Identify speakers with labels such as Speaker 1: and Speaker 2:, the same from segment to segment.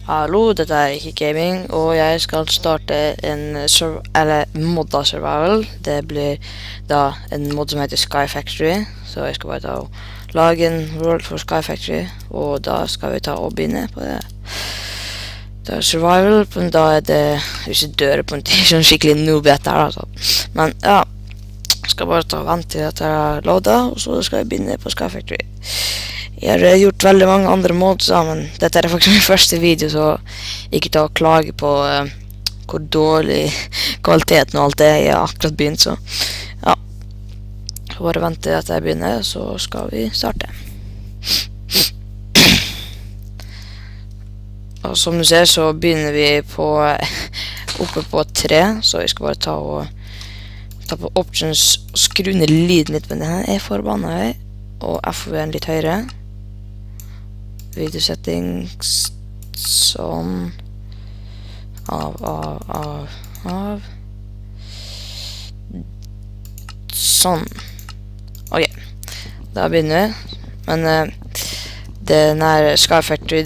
Speaker 1: Hallo, dette er ikke gaming, og jeg skal starte en modda survival. Det blir da en mod som heter Sky Factory, så jeg skal bare ta og lage en world for Sky Factory, og da skal vi ta og begynne på det. Det er survival, men da er det, hvis jeg dør på en tid, sånn skikkelig noob-ett her, altså. Men ja, jeg skal bare ta og vente til at jeg har loadet, og så skal jeg begynne på Sky Factory. Jeg har gjort veldig mange andre mods, men dette er faktisk min første video, så ikke ta og klage på hvor dårlig kvaliteten og alt det er. Jeg har akkurat begynt, så ja. Bare vente til at jeg begynner, så skal vi starte. Og som du ser, så begynner vi oppe på 3, så jeg skal bare ta på options og skru ned lyden litt, men denne er forbannet høy, og FOV-en litt høyere. Video settings, sånn, av, sånn. Ok, da begynner vi, men den her Sky Factory,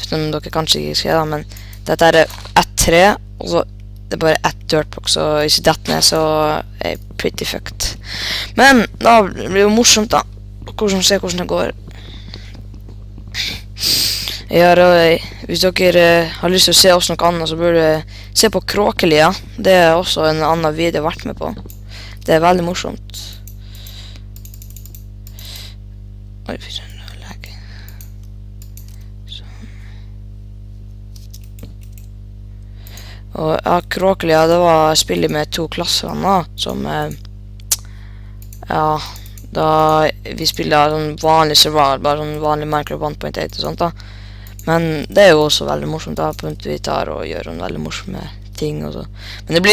Speaker 1: som dere kanskje ikke ser da, men dette er ett tre, og så det er bare ett dirtbox, og hvis jeg detter ned, så er jeg pretty fucked. Men da blir det jo morsomt da, se hvordan det går. Hvis dere har lyst til å se oss noe annet, så burde dere se på Kråkelia. Det er også en annen video jeg har vært med på. Det er veldig morsomt. Oi, nå legger sånn. Og ja, Kråkelia, det var spillet med 2 klassevenner, som ja, da vi spiller sånn vanlig survival, bare sånn vanlig Minecraft 1.8 og sånt da. Men det er jo også veldig morsomt da, på vi tar og gjør sånn veldig morsomme ting og så. Men det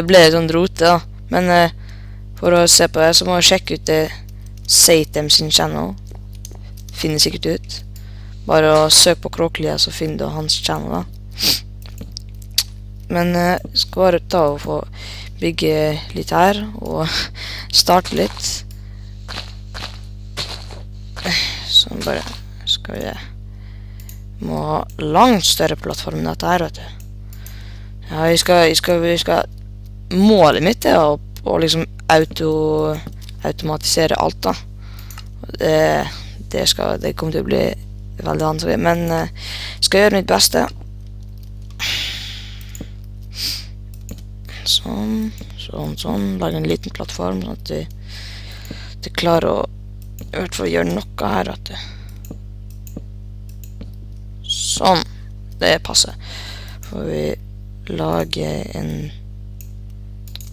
Speaker 1: ble sånn rote da. Men for å se på det, så må jeg sjekke ut det Satem sin channel. Finner sikkert ut. Bare å søke på Kråkelia, så finner du hans channel da. Men jeg skal bare ta og få bygge litt her, og starte litt. Sånn bare skal vi det. Må ha langt større plattform enn dette her, vet du. Ja, jeg skal målet mitt er å liksom automatisere alt da. Det kommer til å bli veldig vanskelig, men jeg skal gjøre mitt beste. Sånn, lage en liten plattform, sånn at de klarer å i hvert fall gjøre noe her, vet du. Sånn, det passer. Får vi lage en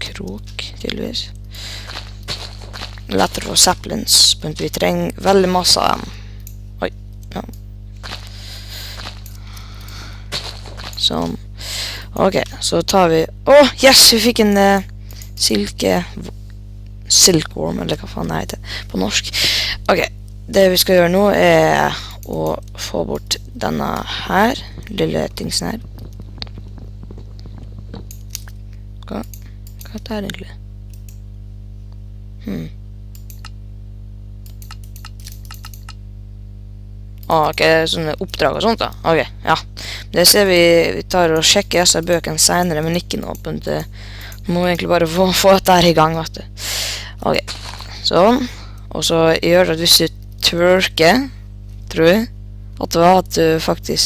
Speaker 1: krok, tydeligvis. Lettere for saplings, men vi trenger veldig masse av dem. Oi, ja. Sånn. Ok, så tar vi... Åh, yes, vi fikk en silkworm, eller hva faen det heter på norsk. Ok, det vi skal gjøre nå er å få bort denne her, lille tingsen her. Hva er det her egentlig? Ok, sånne oppdrag og sånt da. Ok, ja. Det ser vi tar og sjekker disse bøkene senere, men ikke nå. Nå må vi egentlig bare få dette her i gang, vet du. Ok, sånn. Og så gjør det at hvis du twerker, tror jeg, at du faktisk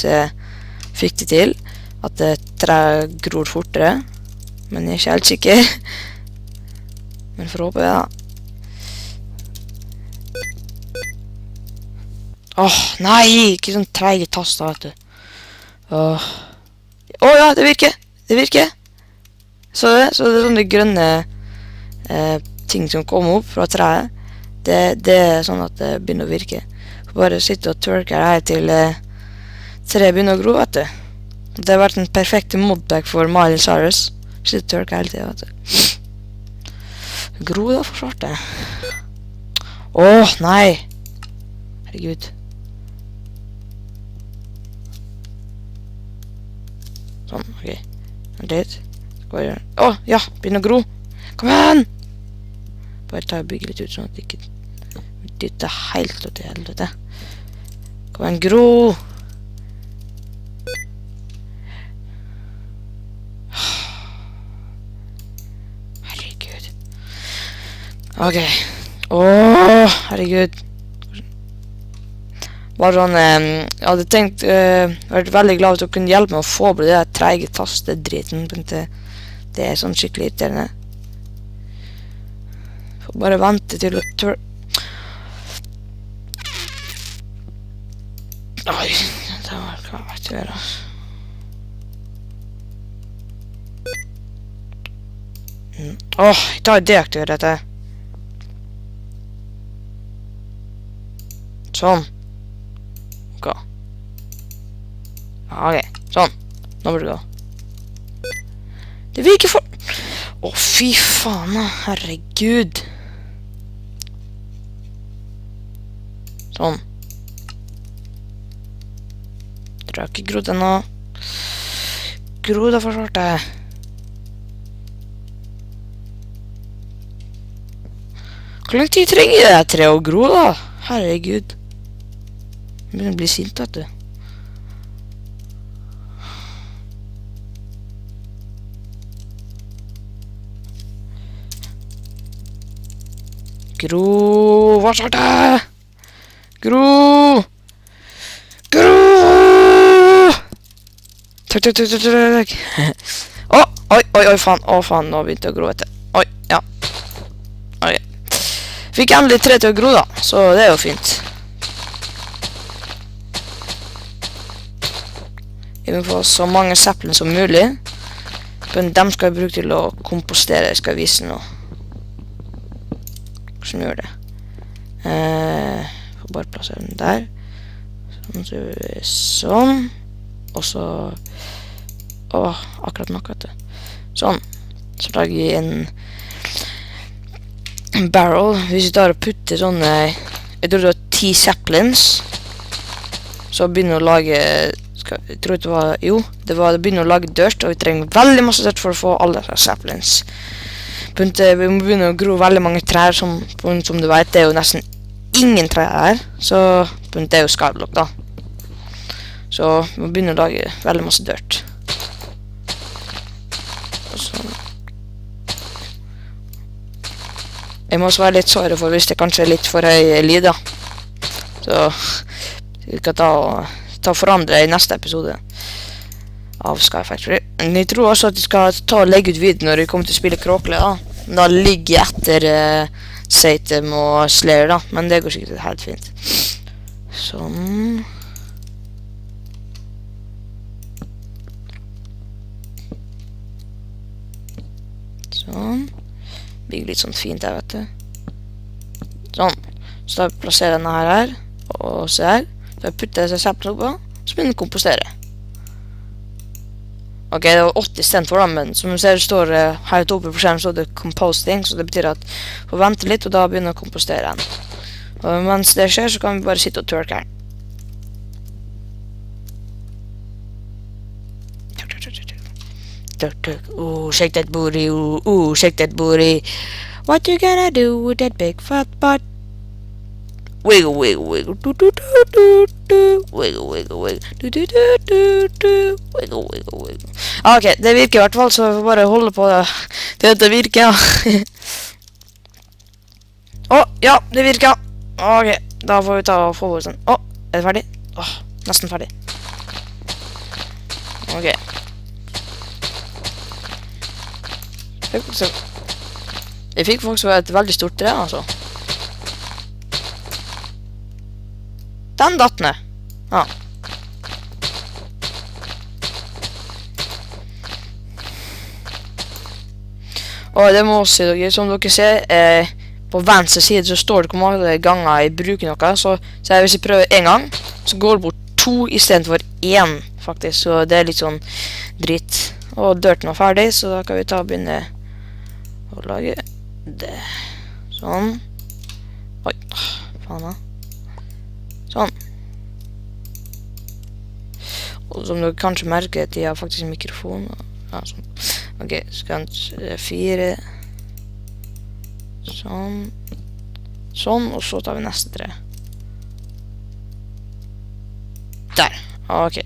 Speaker 1: fikk det til, at trær gror fortere, men jeg er ikke helt sikker. Men for å håpe det da. Åh, nei, ikke sånn treige taster, vet du. Åh, ja, det virker. Så det er sånne grønne ting som kommer opp fra treet. Det er sånn at det begynner å virke. Bare sitte og twerke her til tre begynner å gro, vet du. Det har vært en perfekt modpack for Miley Cyrus. Sitte og twerke hele tiden, vet du. Gro da for svarte. Åh, nei. Herregud. Sånn, ok. Vent litt. Åh, ja, begynner å gro. Kom igjen! Bare ta og bygge litt ut, sånn at det ikke dytter helt til helvete. Kom igjen, gro! Ok. Åh, herregud. Bare sånn, jeg hadde tenkt, vært veldig glad hvis du kunne hjelpe meg å få på det der treige tastedriten. Det er sånn skikkelig irriterende. Får bare vente til å tør... Oi, det var hva vet du gjør, altså. Åh, jeg tar deaktiver dette. Sånn. Ok. Ok, sånn. Nå burde det gå. Det virker for... Åh, fy faen, herregud. Sånn. Tror jeg ikke grodd ennå. Grodd har forsvart det. Hvor lang tid trenger det treet å gro da? Herregud. Jeg begynner å bli sint, vet du. Gro! Hva svart det? Gro! Gro! Takk. Oi, faen, nå begynte jeg å gro etter. Oi, ja. Ok. Fikk endelig tre til å gro da, så det er jo fint. Jeg vil få så mange sapling som mulig. Men dem skal jeg bruke til å kompostere, jeg skal vise nå. Hvordan gjør det? Får bare plassere den der. Sånn, så gjør vi sånn. Og så... Åh, akkurat nok, vet du. Sånn. Så lager vi en barrel. Hvis vi tar og putter sånne... Jeg tror det var 10 saplings. Så begynner å lage... Jeg tror det var... Jo, det begynner å lage dirt, og vi trenger veldig masse dirt for å få alle saplings. Vi må begynne å gro veldig mange trær, som du vet, det er jo nesten ingen trær her. Så det er jo skyblock da. Så vi må begynne å lage veldig masse dirt. Jeg må også være litt såret for hvis det kanskje er litt for høy lyd da. Så vi kan ta og forandre i neste episode av Sky Factory. Men jeg tror også at vi skal ta og legge ut video når vi kommer til å spille Kråkle da. Da ligger jeg etter Satan og Slayer da, men det går sikkert helt fint. Sånn. Sånn. Bygger litt sånn fint her, vet du. Sånn. Så da plasserer jeg denne her, og se her. Så jeg putter disse saplene oppå, så begynner jeg å kompostere. Ok, det var 80 cent for dem, men som du ser, det står her ute oppe på skjermen, så det composting, så det betyr at vi får vente litt, og da begynner jeg å kompostere den. Og mens det skjer, så kan vi bare sitte og tørke her. Shake that booty, shake that booty. What you gonna do with that big fat butt? Wiggle, wiggle, wiggle, do do do do do. Wiggle, wiggle, wiggle, do do do do do. Wiggle, wiggle, wiggle. Ok, det virker i hvert fall, så vi får bare holde på det. Det virker, ja. Ja, det virker. Ok, da får vi ta og få oss den. Er det ferdig? Nesten ferdig. Ok. Jeg fikk faktisk et veldig stort tre, altså. Den datt ned. Ja. Og det må også si dere, som dere ser, på venstre side så står det hvor mange ganger jeg bruker noe, så hvis jeg prøver en gang, så går det bort 2 i stedet for 1, faktisk, så det er litt sånn dritt. Og dirten var ferdig, så da kan vi ta og begynne å lage det. Sånn. Oi, faen da. Sånn. Og som dere kanskje merker, de har faktisk en mikrofon. Ja, sånn. Ok, skal vi 4. Sånn. Sånn, og så tar vi neste 3. Der. Ok.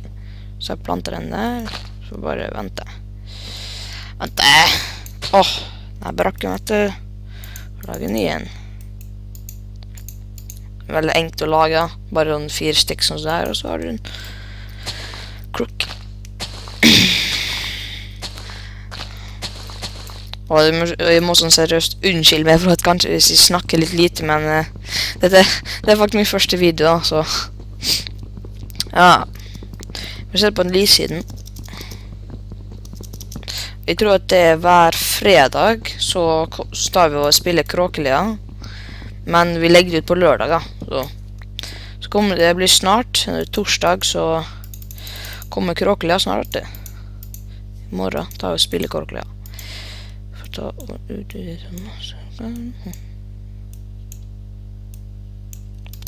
Speaker 1: Så jeg planter den der. Så bare vente. Vente. Den er brakken, vet du. Lage en ny en. Veldig enkelt å lage, bare 4 stikk sånn der, og så har du en krok. Og jeg må sånn seriøst unnskylde meg for at kanskje hvis jeg snakker litt lite, men det er faktisk min første video da, så ja, vi ser på den livsiden. Jeg tror at det er hver fredag så står vi og spiller Kråkelia, men vi legger det ut på lørdag da, så kommer det blir snart, torsdag så kommer Kråkelia snart det. I morgen tar vi og spiller Kråkelia.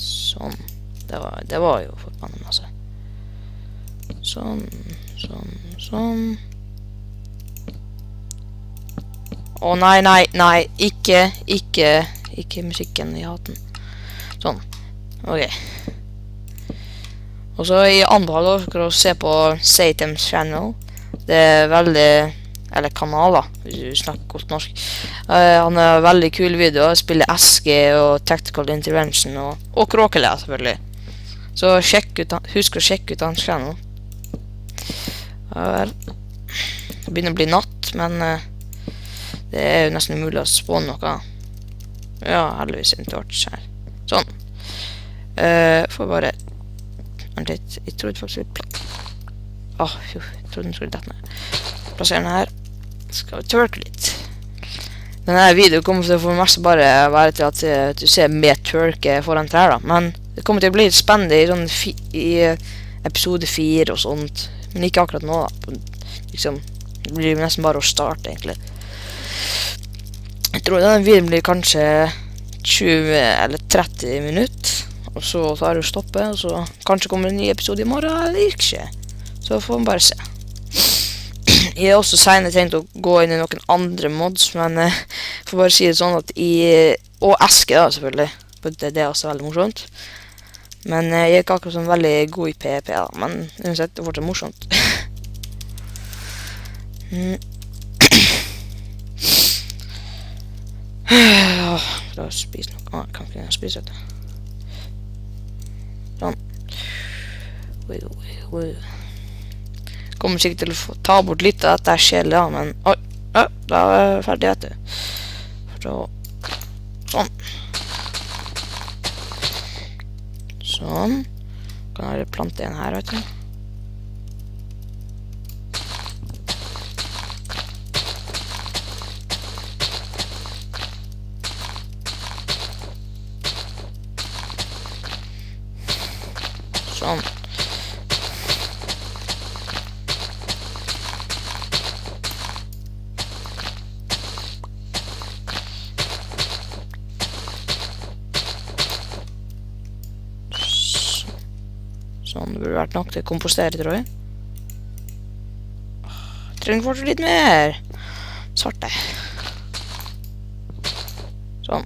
Speaker 1: Sånn, det var jo forbannet masse. Sånn. Å nei, ikke musikken i haten. Sånn, ok. Og så jeg anbefaler dere å se på Satem's channel. Det er veldig, eller kanal da, hvis du snakker godt norsk. Han har veldig kule videoer, spiller SG og Tactical Intervention og Kråkelia selvfølgelig. Så husk å sjekke ut hans channel. Det begynner å bli natt, men det er jo nesten umulig å spåne noe. Ja, heldigvis en torch her. Sånn. Får bare vent litt, jeg trodde faktisk jeg trodde den skulle dette ned. Plasser den her. Skal vi tørke litt. Denne videoen kommer til å få mest bare være til at du ser mer tørke foran trær da. Men det kommer til å bli litt spennende i episode 4 og sånt. Men ikke akkurat nå da. Liksom, det blir nesten bare å starte egentlig. Jeg tror denne videoen blir kanskje 20 eller 30 minutter. Og så tar du stoppe, og så kanskje kommer en ny episode i morgen, eller ikke. Så får vi bare se. Jeg har også senere tenkt å gå inn i noen andre mods, men jeg får bare si det sånn at og Eske da, selvfølgelig. Det er også veldig morsomt. Men jeg er ikke akkurat sånn veldig god i PvP da, men uansett, det er fortsatt morsomt. La oss spise noe. Kan ikke jeg spise dette? Sånn. Kommer sikkert til å ta bort litt av dette skjellet, ja, men oi, da er jeg ferdig etter. Sånn. Sånn. Kan jeg plante en her, vet du. Sånn. Sånn, det burde vært nok til å kompostere, tror jeg. Jeg trenger fortsatt litt mer. Svarte. Sånn.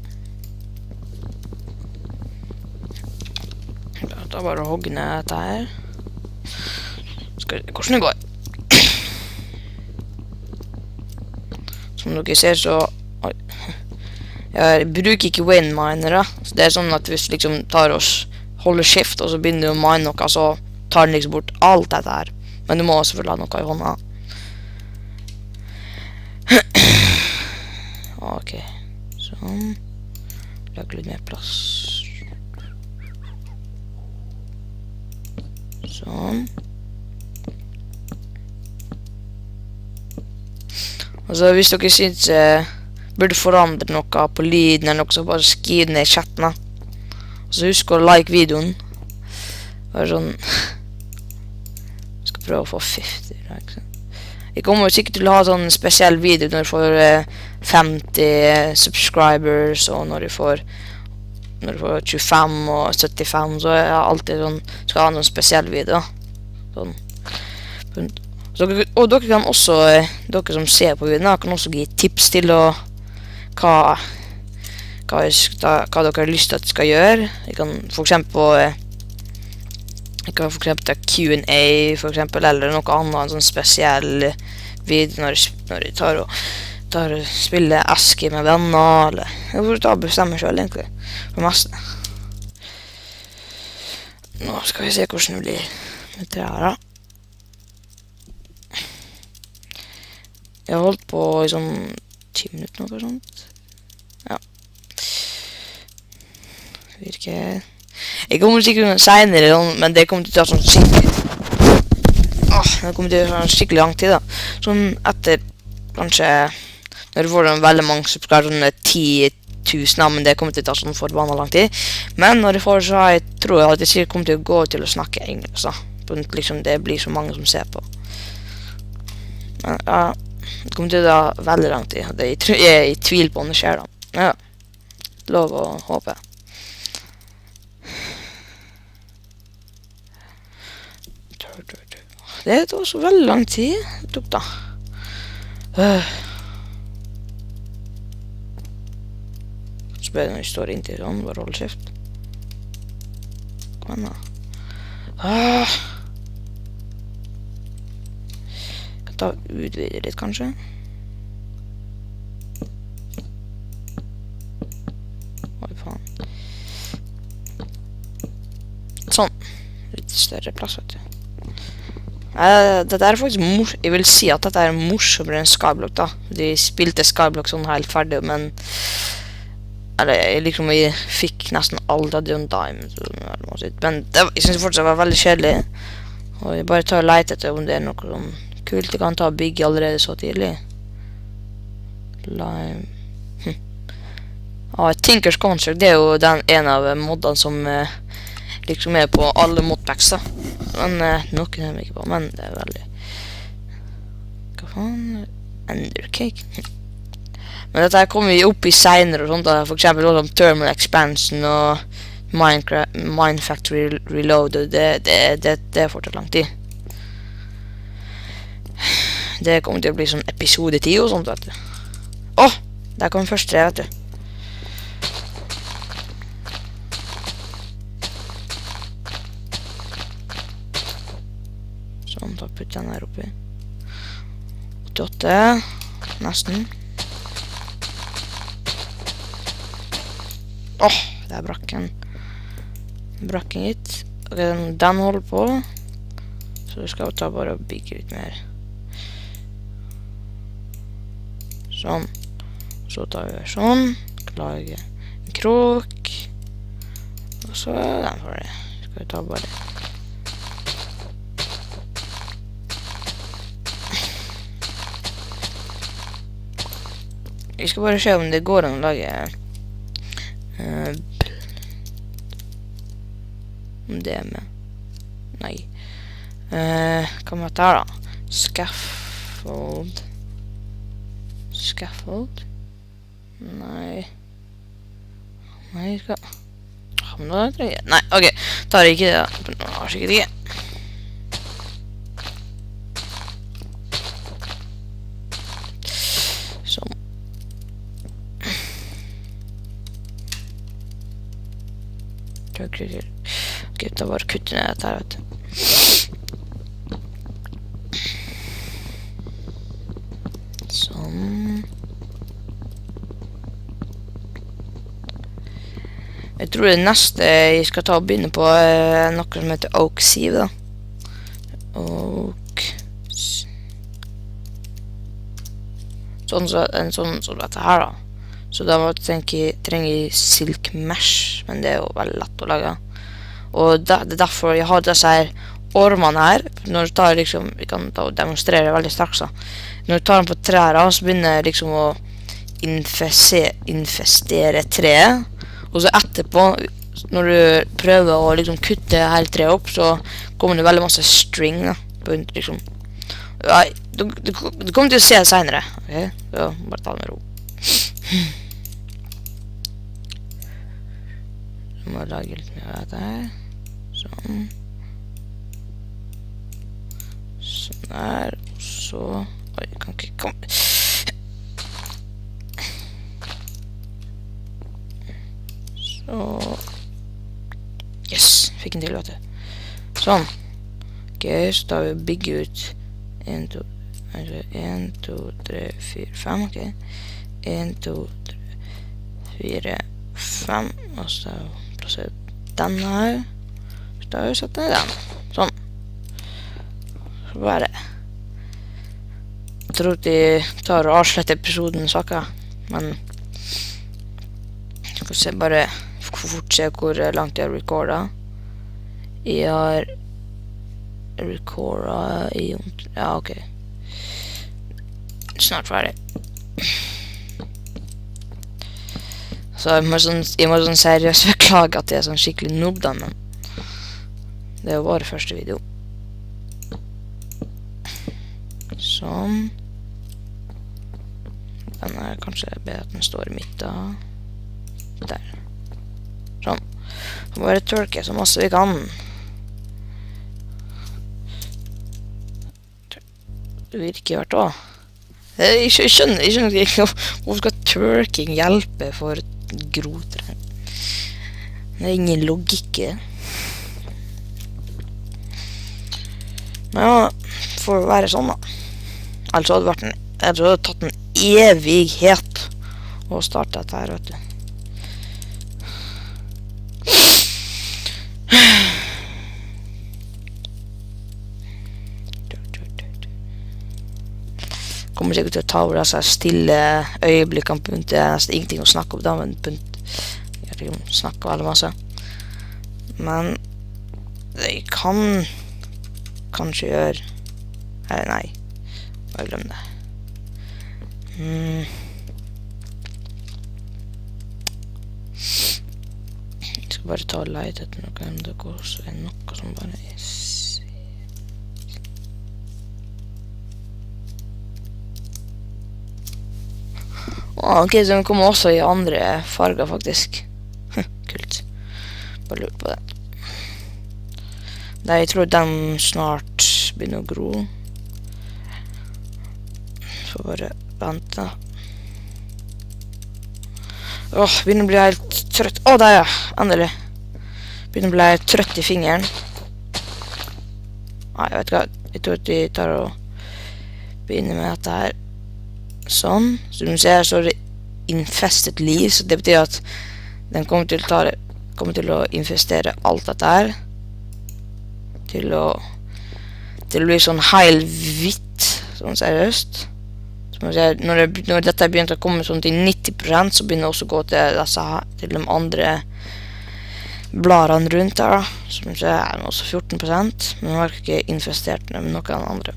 Speaker 1: Da bare å hogge ned dette her. Skal vi se hvordan det går. Som dere ser så... Oi. Jeg bruker ikke windminer da. Så det er sånn at hvis liksom tar oss holder shift, og så begynner du å mine noe, så tar den liksom bort alt dette her. Men du må selvfølgelig ha noe i hånda. Ok. Sånn. Lage litt mer plass. Sånn. Og så hvis dere synes burde forandre noe på lyden eller noe, så bare skriv ned i chatten da. Og så husk å like videoen. Bare sånn. Jeg skal prøve å få 50 likes. Jeg kommer sikkert til å ha sånn spesiell video når du får 50 subscribers, og når du får 25 og 75, så er jeg alltid sånn, skal ha noen spesiell video. Sånn. Og dere kan også, dere som ser på videoen, kan også gi tips til hva dere har lyst til at jeg skal gjøre. Jeg kan for eksempel ta Q&A for eksempel, eller noe annet, en sånn spesiell video når jeg tar og tar spiller Aski med venner, eller jeg får ta og bestemme selv egentlig, for masse. Nå skal vi se hvordan det blir med det her da. Jeg har holdt på i sånn 10 minutter noe sånt. Ja. Virker... Jeg kommer sikkert senere, men det kommer til å ta sånn skikkelig... det kommer til å ta skikkelig lang tid da. Sånn etter, kanskje... Når du får veldig mange subscribers, sånn 10 000, men det kommer til å ta sånn forbannet lang tid. Men når jeg får så jeg tror jeg at jeg sikkert kommer til å gå til å snakke engelsk da. Liksom det blir så mange som ser på. Men ja, det kommer til å ta veldig lang tid. Jeg er i tvil på om det skjer da. Ja, lov å håpe. Det tok så veldig lang tid. Det tok da. Så ble det når jeg står inntil sånn, bare hold kjeft. Kom igjen da. Jeg kan ta utvide litt kanskje. Oi faen. Sånn. Litt større plass vet du. Dette er faktisk jeg vil si at dette er morsommere enn Skyblock da. De spilte Skyblock sånn helt ferdig, men jeg fikk nesten alt av Dion Diamond, men jeg synes fortsatt det var veldig kjedelig. Og jeg bare tar og leter etter om det er noe sånn kult jeg kan ta og bygge allerede så tidlig. Lime. Tinker's Construct, det er jo en av moddene som liksom er på alle modpacks da. Men noen er vi ikke på, men det er veldig... Hva faen? Endercake? Men dette her kommer vi opp i senere og sånt da. For eksempel også om Thermal Expansion og Mine Factory Reload. Det er fortsatt lang tid. Det kommer til å bli sånn episode 10 og sånt, vet du. Der kommer først 3, vet du. Sånn, da putter jeg den her oppi. 88, nesten. Det er brakken. Brakken gitt. Ok, den holder på. Så vi skal ta bare og bygge litt mer. Sånn. Så tar vi sånn. Lage en krok. Og så den for det. Skal vi ta bare... Vi skal bare se om det går an å lage... om det er med. Nei. Hva med dette her da? Scaffold. Scaffold? Nei. Nei, skal... Men da tror jeg... Nei, ok. Tar jeg ikke det da. Nå har jeg sikkert ikke. Sånn. Ok, da bare kutte ned dette her, vet du. Sånn. Jeg tror det neste jeg skal ta og begynne på er noe som heter Oak Sieve da. Oak... Sånn som dette her da. Så da trenger jeg silk mesh, men det er jo veldig lett å lage. Og det er derfor jeg har disse her ormene her. Når du tar liksom, vi kan ta og demonstrere veldig straks da. Når du tar den på trær, så begynner jeg liksom å infestere treet. Og så etterpå, når du prøver å liksom kutte hele treet opp, så kommer det veldig masse string da. Liksom. Ja, du kommer til å se det senere. Ok, så bare ta det med ro. Så må jeg lage litt mer av dette her. Sånn. Sånn der. Og så... Oi, jeg kan ikke komme... Så... Yes, fikk en til, vet du. Sånn. Ok, så da vil vi bygge ut 1, 2... 1, 2, 3, 4, 5, ok. 1, 2, 3, 4, 5, og så plasserer den her. Så da har vi satt den i den. Sånn. Så bare. Jeg tror de tar og avslutter episoden saker, men jeg skal se bare fort se hvor langt jeg har recordet. Jeg har recordet i... Ja, ok. Snart ferdig. Så jeg må sånn seriøst beklage at jeg er sånn skikkelig noob da, men det er jo vår første video. Sånn. Den er kanskje bedre at den står midt da. Der. Sånn. Så bare tørke så masse vi kan. Det virker hvert også. Jeg skjønner ikke hvorfor skal twerking hjelpe for grotere. Det er ingen logikk i det. Men ja, får det være sånn da. Altså hadde det tatt en evighet å starte dette her, vet du. Kommer sikkert til å ta over disse stille øyeblikkene på Punt. Det er nesten ingenting å snakke om da, men Punt, jeg snakker veldig masse. Men det kan kanskje gjøre... Nei, bare glem det. Jeg skal bare ta og leite etter noe, om det går så er noe som bare er... Ok, så den kommer også i andre farger, faktisk. Kult. Bare lurt på det. Nei, jeg tror den snart begynner å gro. Så bare vente. Begynner å bli helt trøtt. Der ja, endelig. Begynner å bli helt trøtt i fingeren. Nei, jeg vet ikke hva. Jeg tror at vi tar og begynner med dette her. Sånn. Som du ser, så er det infested liv, så det betyr at den kommer til å infestere alt dette her. Til å bli sånn heil hvitt, sånn seriøst. Når dette begynner å komme sånn til 90%, så begynner det også å gå til de andre bladene rundt her, da. Som du ser, er også 14%, men jeg har ikke infestert med noe av den andre.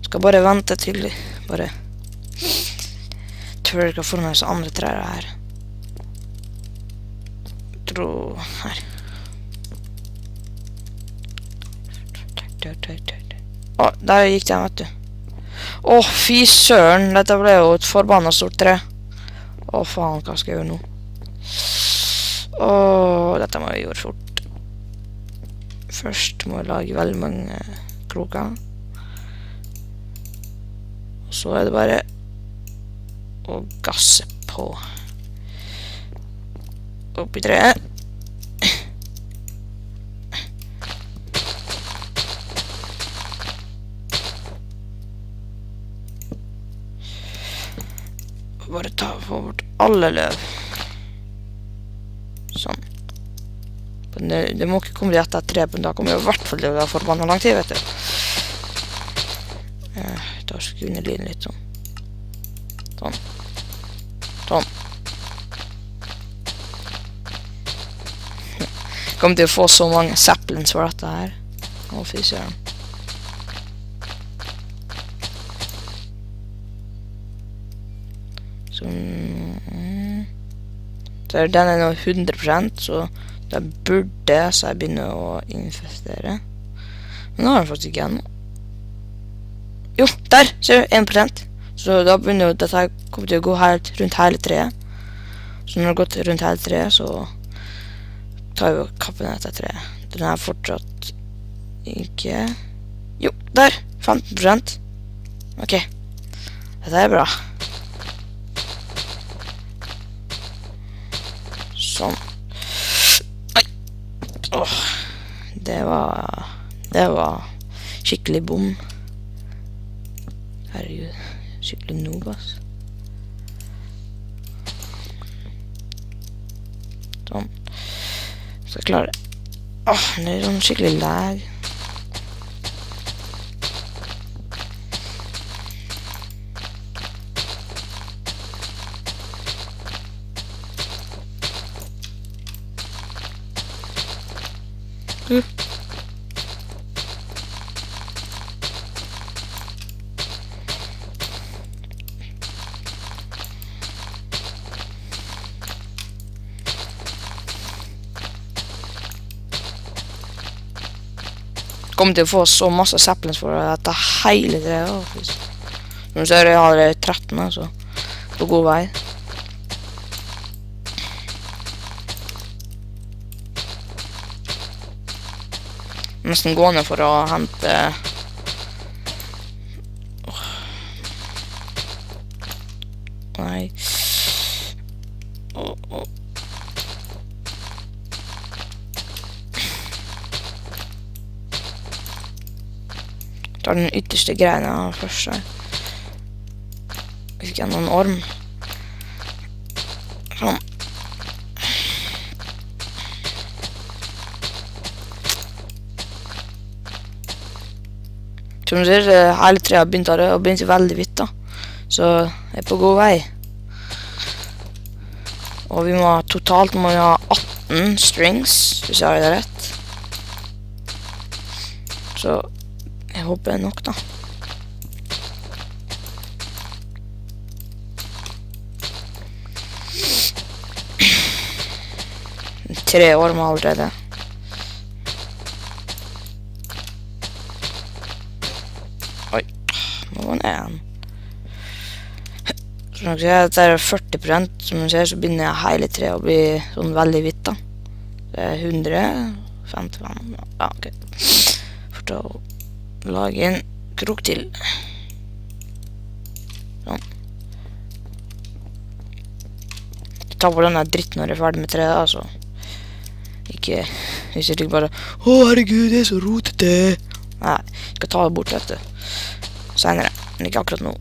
Speaker 1: Skal bare vente til bare tørker for meg så andre trær her. Her. Der gikk den, vet du. Fy søren, dette ble jo et forbannet stort tre. Faen, hva skal jeg gjøre nå? Dette må jeg gjøre fort. Først må jeg lage veldig mange kroker. Og så er det bare og gasse på oppi treet. Bare få bort alle løv. Sånn. Det må ikke komme rett etter tre, men da kommer jeg i hvert fall til å være forbannet lang tid, vet du. Jeg tar skru ned lyden litt sånn. Sånn. Kommer til å få så mange saplings for dette her. Fy søren. Sånn. Så den er nå 100%, så da burde jeg begynne å infestere. Men nå har den faktisk ikke ennå. Jo, der! Ser du? 1%. Så da begynner jo dette kommer til å gå helt rundt hele treet. Så når det har gått rundt hele treet, så tar vi og kapper ned dette treet. Den er fortsatt ikke... Jo, der! 15%. Ok. Dette er bra. Sånn. Nei! Det var skikkelig bom. Herregud, skikkelig noob, ass. Sånn. Så jeg klarer det. Det er sånn skikkelig lag. Kommer til å få så masse saplings for dette hele treet. Nå ser jeg har 13, altså. På god vei. Nesten gående for å hente... Nei. Tar den ytterste greina først her. Fikk jeg noen orm. Sånn. Som du ser, hele treet har begynt veldig hvitt da. Så jeg er på god vei. Og vi må totalt ha 18 strings, hvis jeg har det rett. Så jeg håper det er nok da. 3 år med allerede. Oi, nå var den en. Så når jeg ser at det er 40%, som du ser, så begynner jeg hele treet å bli sånn veldig hvitt da. Det er 155, ja, ok. For å lage en krok til. Sånn. Ta på denne dritten når jeg er ferdig med treet, altså. Ikke, hvis jeg ikke bare, å herregud, det er så rotete. Nei, jeg skal ta det bort, vet du. Senere, men ikke akkurat nå.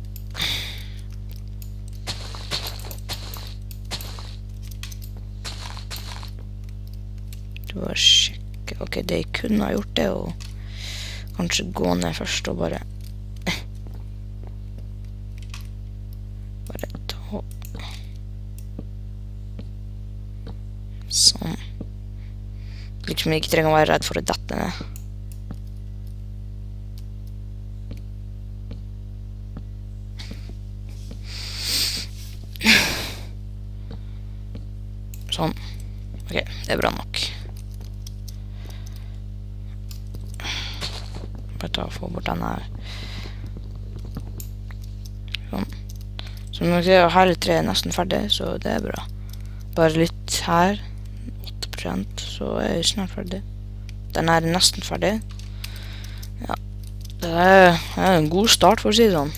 Speaker 1: Du bare sjekke, ok, det jeg kunne ha gjort det, og kanskje gå ned først og bare ta sånn. Liksom jeg ikke trenger å være redd for å dette ned. Sånn. Ok, det er bra nok. Bare ta og få bort denne her. Sånn. Så nå ser jeg hele treet nesten ferdig, så det er bra. Bare litt her. 8%, så er jeg snart ferdig. Den er nesten ferdig. Ja. Det er en god start, for å si det sånn.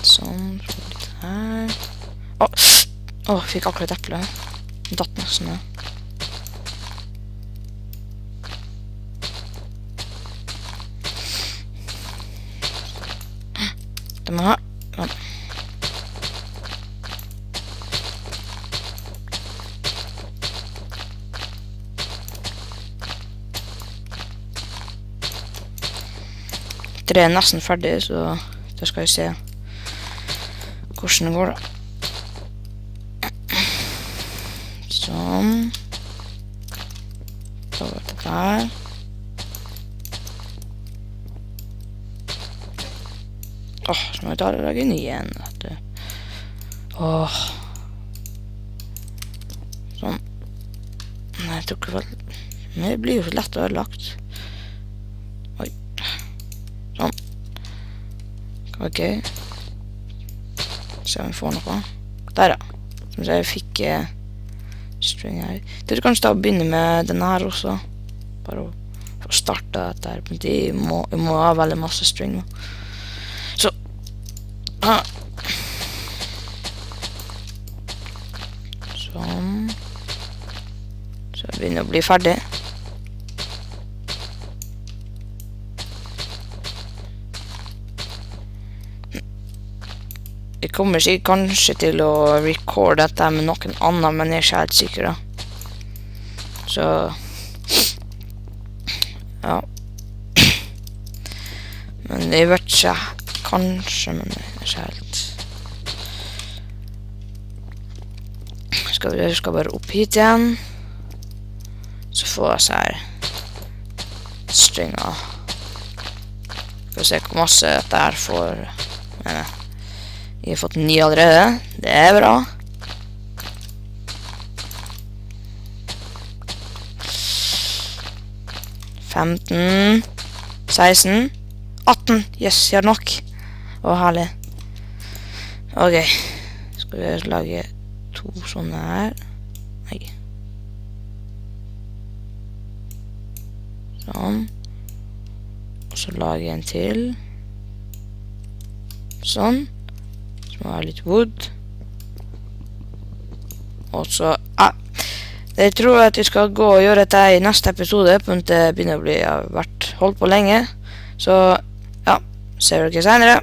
Speaker 1: Sånn, litt her. Fikk akkurat eple. Datt nesten ned. Det må ha. Sånn. Det er nesten ferdig, så da skal vi se hvordan det går da. Sånn. Så var det der. Så må jeg ta det og lage ny igjen, vet du. Sånn. Nei, jeg tror ikke vel. Men det blir jo så lett å ødelagt. Oi. Sånn. Ok. Se om vi får noe. Der, ja. Som jeg fikk string her. Jeg tror kanskje da å begynne med denne her også. Bare å starte dette her. Men jeg må ha veldig masse string. Så. Sånn. begynner å bli ferdig. Jeg kommer kanskje til å recorde dette med noen annen, men jeg er ikke helt sikker da. Så, ja. Men jeg vet ikke, kanskje, men jeg er ikke helt. Jeg skal bare opp hit igjen. Så får jeg så her stringer. Skal vi se hvor masse dette her får. Nei. Jeg har fått 9 allerede. Det er bra. «15, 16, 18. Yes, jeg har nok. Å, herlig. Ok. Skal vi lage 2 sånne her. Nei. Sånn. Og så lager jeg en til. Sånn. Så må jeg ha litt wood. Og så, jeg tror at vi skal gå og gjøre dette i neste episode, på en det begynner å bli, jeg har vært holdt på lenge. Så, ja, ser dere senere.